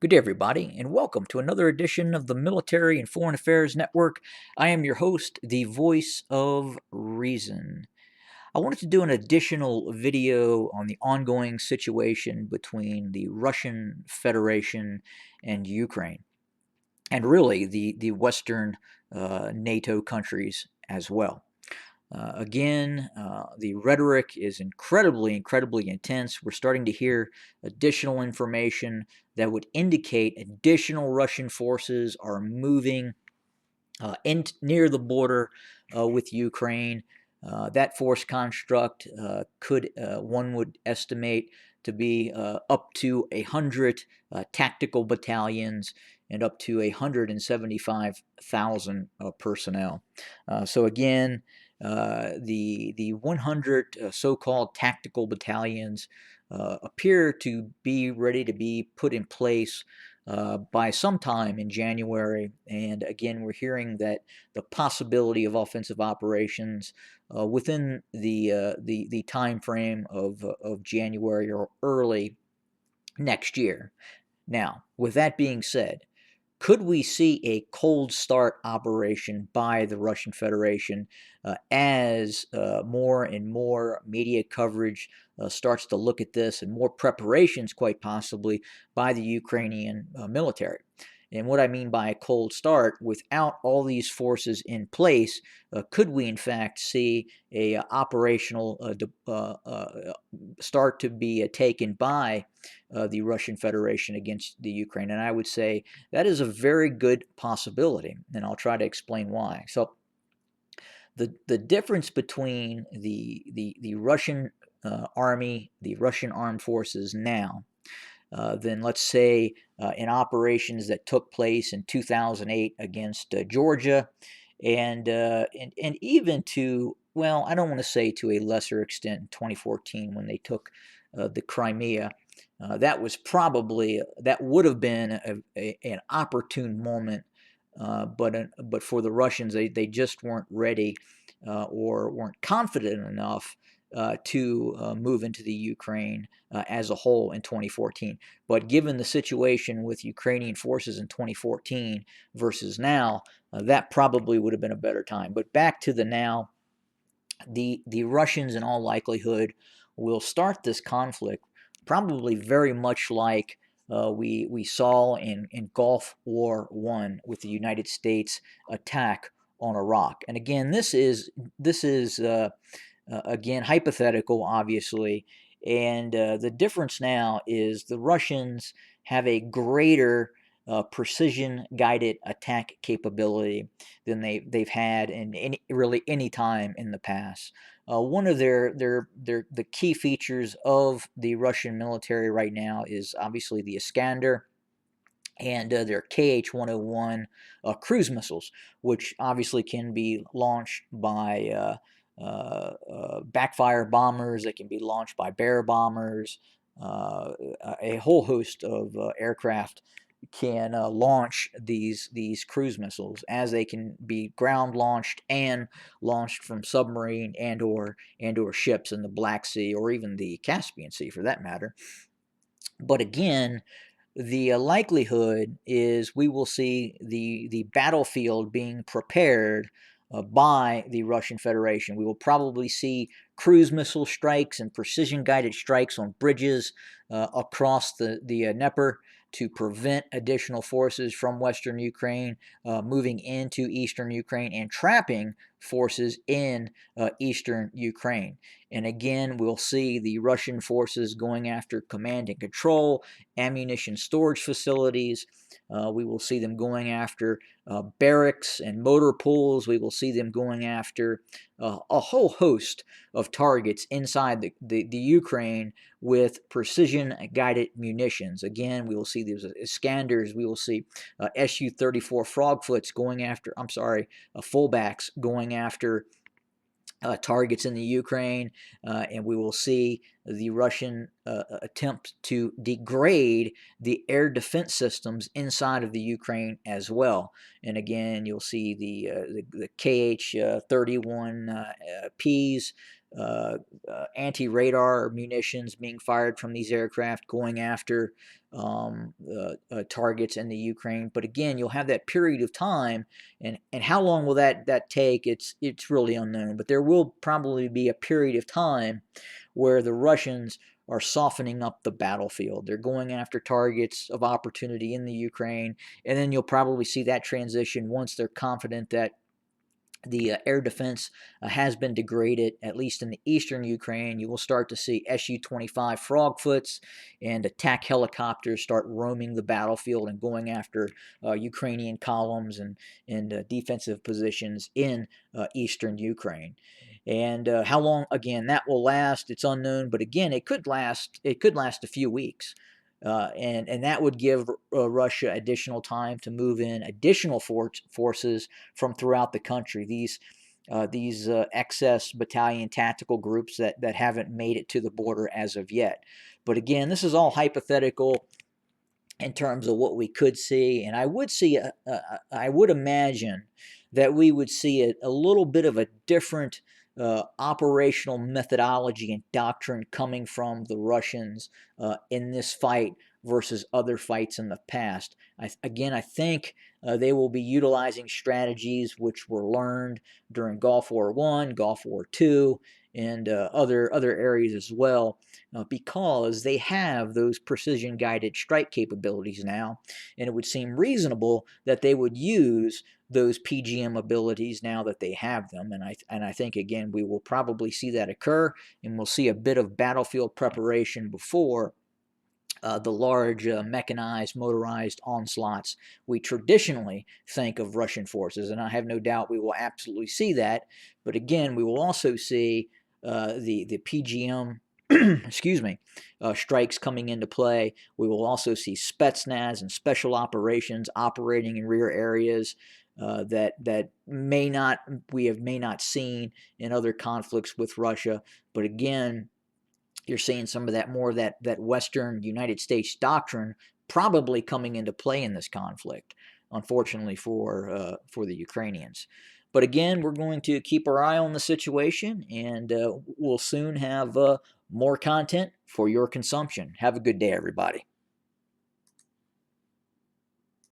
Good day, everybody, and welcome to another edition of the Military and Foreign Affairs Network. I am your host, the voice of reason. I wanted to do an additional video on the ongoing situation between the Russian Federation and Ukraine, and really the Western NATO countries as well. Again, the rhetoric is incredibly intense. We're starting to hear additional information that would indicate additional Russian forces are moving near the border with Ukraine. That force construct could, one would estimate, to be up to 100 tactical battalions and up to 175,000 personnel. So again, the 100 so-called tactical battalions appear to be ready to be put in place by sometime in January. And again, we're hearing that the possibility of offensive operations within the time frame of January or early next year. Now, with that being said, could we see a cold start operation by the Russian Federation as more and more media coverage starts to look at this and more preparations, quite possibly, by the Ukrainian military? And what I mean by a cold start, without all these forces in place, could we in fact see a operational start to be taken by the Russian Federation against the Ukraine? And I would say that is a very good possibility, and I'll try to explain why. So the difference between the Russian army, the Russian armed forces now, than let's say in operations that took place in 2008 against Georgia, and even to, well, I don't want to say to a lesser extent in 2014 when they took the Crimea. That would have been an opportune moment, but for the Russians, they just weren't ready or weren't confident enough to move into the Ukraine as a whole in 2014. But given the situation with Ukrainian forces in 2014 versus now, that probably would have been a better time. But back to the now, the Russians in all likelihood will start this conflict probably very much like we saw in Gulf War I with the United States attack on Iraq. And again, this is again hypothetical, obviously, and the difference now is the Russians have a greater precision guided attack capability than they've had in any time in the past. One of the key features of the Russian military right now is obviously the Iskander and their KH-101 cruise missiles, which obviously can be launched by backfire bombers. They can be launched by Bear bombers. A whole host of aircraft can launch these cruise missiles, as they can be ground launched and launched from submarine and or ships in the Black Sea or even the Caspian Sea for that matter. But again, the likelihood is we will see the battlefield being prepared by the Russian Federation. We will probably see cruise missile strikes and precision guided strikes on bridges across the Dnieper to prevent additional forces from Western Ukraine moving into Eastern Ukraine and trapping forces in Eastern Ukraine. And again, we'll see the Russian forces going after command and control, ammunition storage facilities. We will see them going after barracks and motor pools. We will see them going after a whole host of targets inside the Ukraine with precision guided munitions. Again, we will see these Iskanders. We will see Su-34 Frogfoots going after, fullbacks going after targets in the Ukraine, and we will see the Russian attempt to degrade the air defense systems inside of the Ukraine as well. And again, you'll see the KH-31 Ps uh, anti-radar munitions being fired from these aircraft going after targets in the Ukraine. But again, you'll have that period of time, and how long will that take? It's really unknown. But there will probably be a period of time where the Russians are softening up the battlefield. They're going after targets of opportunity in the Ukraine, and then you'll probably see that transition once they're confident that the air defense has been degraded, at least in the eastern Ukraine. You will start to see Su-25 Frogfoots and attack helicopters start roaming the battlefield and going after Ukrainian columns and defensive positions in eastern Ukraine. And how long, again, that will last, it's unknown. But again, it could last. It could last a few weeks. And that would give Russia additional time to move in additional forces from throughout the country. These excess battalion tactical groups that haven't made it to the border as of yet. But again, this is all hypothetical in terms of what we could see, and I would imagine that we would see a little bit of a different operational methodology and doctrine coming from the Russians in this fight versus other fights in the past. I think they will be utilizing strategies which were learned during Gulf War I, Gulf War II, and other areas as well, because they have those precision-guided strike capabilities now, and it would seem reasonable that they would use those PGM abilities now that they have them. And I think, again, we will probably see that occur, and we'll see a bit of battlefield preparation before the large mechanized, motorized onslaughts we traditionally think of Russian forces. And I have no doubt we will absolutely see that. But again, we will also see the PGM excuse me, strikes coming into play. We will also see Spetsnaz and special operations operating in rear areas that we may not seen in other conflicts with Russia. But again, you're seeing some of that more of that Western United States doctrine probably coming into play in this conflict, unfortunately for the Ukrainians. But again, we're going to keep our eye on the situation, and we'll soon have more content for your consumption. Have a good day, everybody.